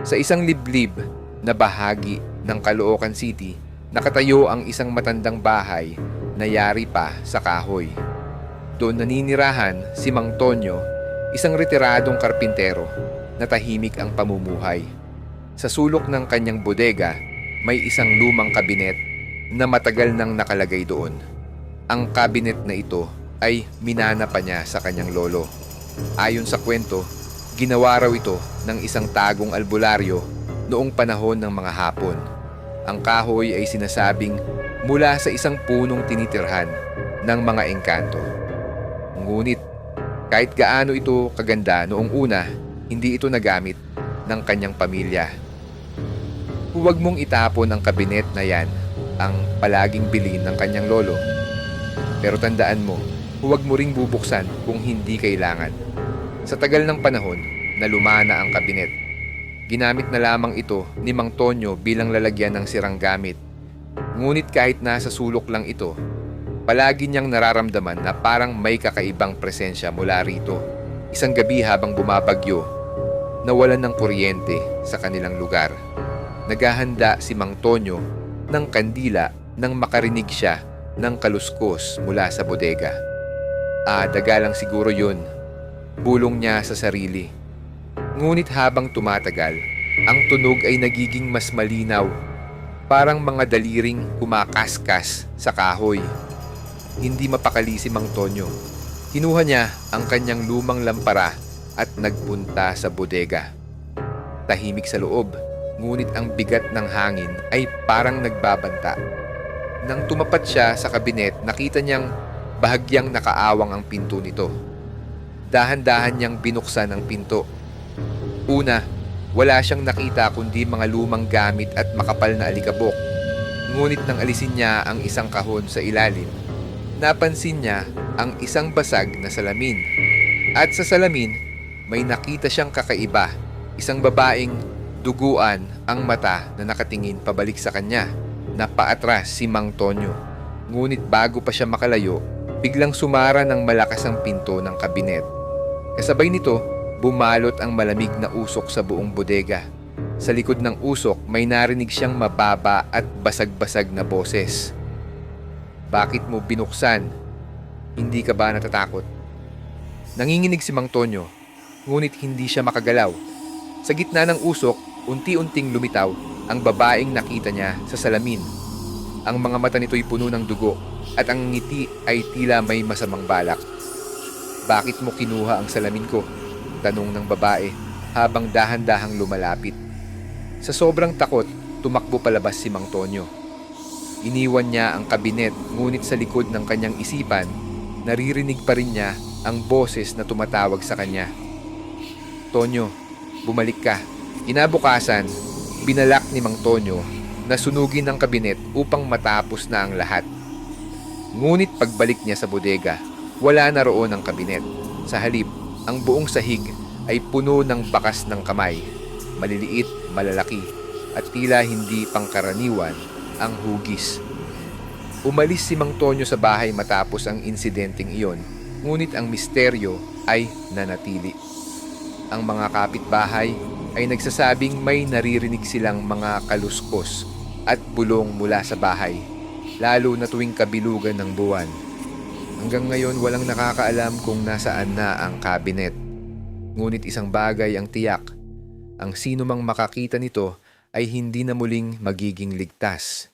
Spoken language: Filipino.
Sa isang liblib na bahagi ng Caloocan City, nakatayo ang isang matandang bahay na yari pa sa kahoy. Doon naninirahan si Mang Tonyo, isang retiradong karpintero na tahimik ang pamumuhay. Sa sulok ng kanyang bodega, may isang lumang kabinet na matagal nang nakalagay doon. Ang kabinet na ito ay minana pa niya sa kanyang lolo. Ayon sa kwento, ginawa raw ito ng isang tagong albularyo noong panahon ng mga Hapon. Ang kahoy ay sinasabing mula sa isang punong tinitirhan ng mga engkanto. Ngunit kahit gaano ito kaganda noong una, hindi ito nagamit ng kanyang pamilya. Huwag mong itapon ang kabinet na yan, ang palaging bilin ng kanyang lolo. Pero tandaan mo, huwag mo ring bubuksan kung hindi kailangan. Sa tagal ng panahon na lumana ang kabinet, ginamit na lamang ito ni Mang Tonyo bilang lalagyan ng sirang gamit. Ngunit kahit nasa sulok lang ito, palagi niyang nararamdaman na parang may kakaibang presensya mula rito. Isang gabi habang bumabagyo, nawalan ng kuryente sa kanilang lugar. Naghahanda si Mang Tonyo ng kandila nang makarinig siya ng kaluskos mula sa bodega. Daga lang siguro yun, bulong niya sa sarili. Ngunit habang tumatagal, ang tunog ay nagiging mas malinaw, parang mga daliring kumakaskas sa kahoy. Hindi mapakali si Mang Tonyo. Kinuha niya ang kanyang lumang lampara at nagpunta sa bodega. Tahimik sa loob, ngunit ang bigat ng hangin ay parang nagbabanta. Nang tumapat siya sa kabinet, nakita niyang bahagyang nakaawang ang pinto nito. Dahan-dahan niyang binuksan ang pinto. Una, wala siyang nakita kundi mga lumang gamit at makapal na alikabok. Ngunit nang alisin niya ang isang kahon sa ilalim, napansin niya ang isang basag na salamin. At sa salamin, may nakita siyang kakaiba, isang babaeng duguan ang mata na nakatingin pabalik sa kanya. Napaatras si Mang Tonyo. Ngunit bago pa siya makalayo, biglang sumara ng malakas ang pinto ng kabinet. Kasabay nito, bumalot ang malamig na usok sa buong bodega. Sa likod ng usok, may narinig siyang mababa at basag-basag na boses. Bakit mo binuksan? Hindi ka ba natatakot? Nanginginig si Mang Tonyo, ngunit hindi siya makagalaw. Sa gitna ng usok, unti-unting lumitaw ang babaeng nakita niya sa salamin. Ang mga mata nito'y puno ng dugo at ang ngiti ay tila may masamang balak. Bakit mo kinuha ang salamin ko? Tanong ng babae habang dahan-dahang lumalapit. Sa sobrang takot, tumakbo palabas si Mang Tonyo. Iniwan niya ang kabinet, ngunit sa likod ng kanyang isipan, naririnig pa rin niya ang boses na tumatawag sa kanya. Tonyo, bumalik ka. Inabukasan, binalak ni Mang Tonyo na sunugin ang kabinet upang matapos na ang lahat. Ngunit pagbalik niya sa bodega, wala na roon ang kabinet. Sa halip, ang buong sahig ay puno ng bakas ng kamay, maliliit, malalaki, at tila hindi pangkaraniwan ang hugis. Umalis si Mang Tonyo sa bahay matapos ang insidenteng iyon, ngunit ang misteryo ay nanatili. Ang mga kapitbahay ay nagsasabing may naririnig silang mga kaluskos at bulong mula sa bahay, lalo na tuwing kabilugan ng buwan. Hanggang ngayon walang nakakaalam kung nasaan na ang kabinet. Ngunit isang bagay ang tiyak, ang sino mang makakita nito ay hindi na muling magiging ligtas.